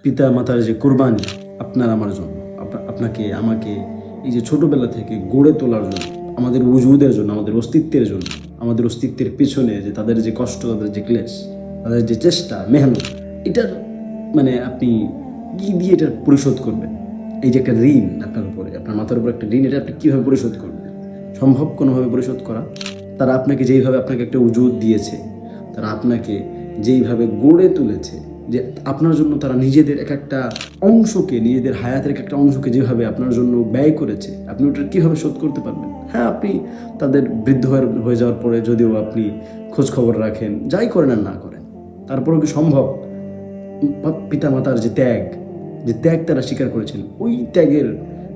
পিতা মাতার যে কোরবানি আপনার আমার জন্য, আপনাকে আমাকে এই যে ছোটোবেলা থেকে গড়ে তোলার জন্য, আমাদের উজুদের জন্য, আমাদের অস্তিত্বের জন্য, আমাদের অস্তিত্বের পেছনে যে তাদের যে কষ্ট, তাদের যে ক্লেশ, তাদের যে চেষ্টা, মেহনত, এটার মানে আপনি কী দিয়ে এটার পরিশোধ করবেন? এই যে একটা ঋণ আপনার উপরে, আপনার মাথার উপর একটা ঋণ, এটা আপনি কীভাবে পরিশোধ করবেন? সম্ভব কোনোভাবে পরিশোধ করা? তারা আপনাকে যেইভাবে আপনাকে একটা উজুদ দিয়েছে, তারা আপনাকে যেইভাবে গড়ে তুলেছে, যে আপনার জন্য তারা নিজেদের এক একটা অংশকে, নিজেদের হায়াতের এক একটা অংশকে যেভাবে আপনার জন্য ব্যয় করেছে, আপনি ওটা কীভাবে শোধ করতে পারবেন? হ্যাঁ, আপনি তাদের বৃদ্ধ হয়ে যাওয়ার পরে যদিও আপনি খোঁজ খবর রাখেন, যাই করেন আর না করেন, তারপরেও কি সম্ভব পিতা মাতার যে ত্যাগ তারা স্বীকার করেছেন, ওই ত্যাগের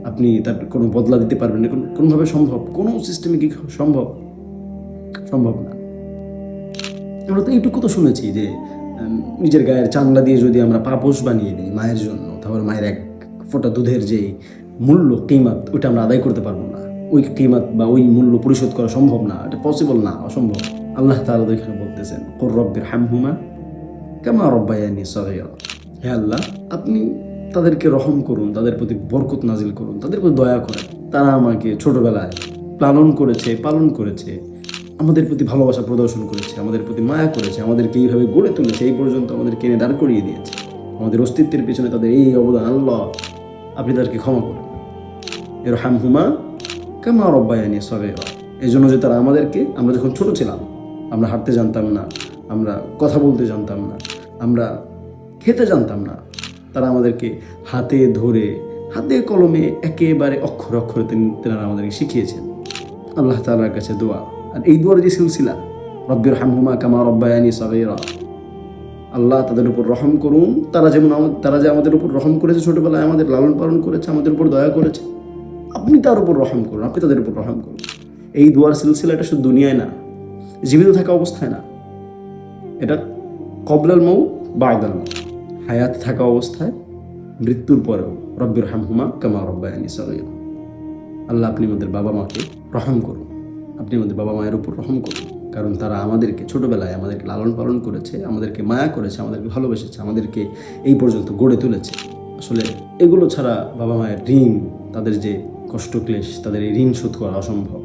আপনি তার কোনো বদলা দিতে পারবেন না? কোনোভাবে সম্ভব? কোনো সিস্টেমে কি সম্ভব? সম্ভব না। আমরা তো এইটুকু তো শুনেছি যে নিজের গায়ের চামড়া দিয়ে যদি আমরা পাপোশ বানিয়ে দিই মায়ের জন্য, তারপর মায়ের এক ফোঁটা দুধের যে মূল্য, কিমাত, ওইটা আমরা আদায় করতে পারবো না। ওই কিমাত বা ওই মূল্য পরিশোধ করা সম্ভব না, এটা পসিবল না, অসম্ভব। আল্লাহ তাআলা তো এখানে বলতেছেন, কুর রব্বির হামহুমা কামা রব্বায়ানি সগীরা। হে আল্লাহ, আপনি তাদেরকে রহম করুন, তাদের প্রতি বরকত নাজিল করুন, তাদের প্রতি দয়া করেন। তারা আমাকে ছোটবেলায় পালন করেছে, আমাদের প্রতি ভালোবাসা প্রদর্শন করেছে, আমাদের প্রতি মায়া করেছে, আমাদেরকে এইভাবে গড়ে তুলেছে, এই পর্যন্ত আমাদেরকে এনে দাঁড় করিয়ে দিয়েছে। আমাদের অস্তিত্বের পিছনে তাদের এই অবদান, আল্লাহ আপনি তাদেরকে ক্ষমা করুন। ইরহামহুমা কামা রব্বায়ানি সগীরা। এই জন্য যে তারা আমাদেরকে, আমরা যখন ছোট ছিলাম, আমরা হাঁটতে জানতাম না, আমরা কথা বলতে জানতাম না, আমরা খেতে জানতাম না, তারা আমাদেরকে হাতে ধরে, হাতে কলমে একেবারে অক্ষরে অক্ষরে তেনারা আমাদেরকে শিখিয়েছেন। আল্লাহ তাআলার কাছে দোয়া, আর এই দোয়ার যে সিলসিলা, রব্বির হামহুমা কামা রব্বায়ানি সগীরা, আল্লাহ তাদের উপর রহম করুন, তারা যে আমাদের উপর রহম করেছে, ছোটবেলায় আমাদের লালন পালন করেছে, আমাদের উপর দয়া করেছে, আপনি তার উপর রহম করুন, আপনি তাদের উপর রহম করুন। এই দোয়ার সিলসিলা এটা শুধু দুনিয়ায় না, জীবিত থাকা অবস্থায় না, এটা কবলাল মৌত বা'দাল মৌত, হায়াত থাকা অবস্থায়, মৃত্যুর পরেও রব্বির হামহুমা কামা রব্বায়ানি সগীরা। আল্লাহ আপনি আমাদের বাবা মাকে রহম করুন, আপনি আমাদের বাবা মায়ের উপর রহম করুন, কারণ তারা আমাদেরকে ছোটবেলায় আমাদেরকে লালন পালন করেছে, আমাদেরকে মায়া করেছে, আমাদেরকে ভালোবেসেছে, আমাদেরকে এই পর্যন্ত গড়ে তুলেছে। আসলে এগুলো ছাড়া বাবা মায়ের ঋণ, তাদের যে কষ্ট ক্লেশ, তাদের এই ঋণ শোধ করা অসম্ভব।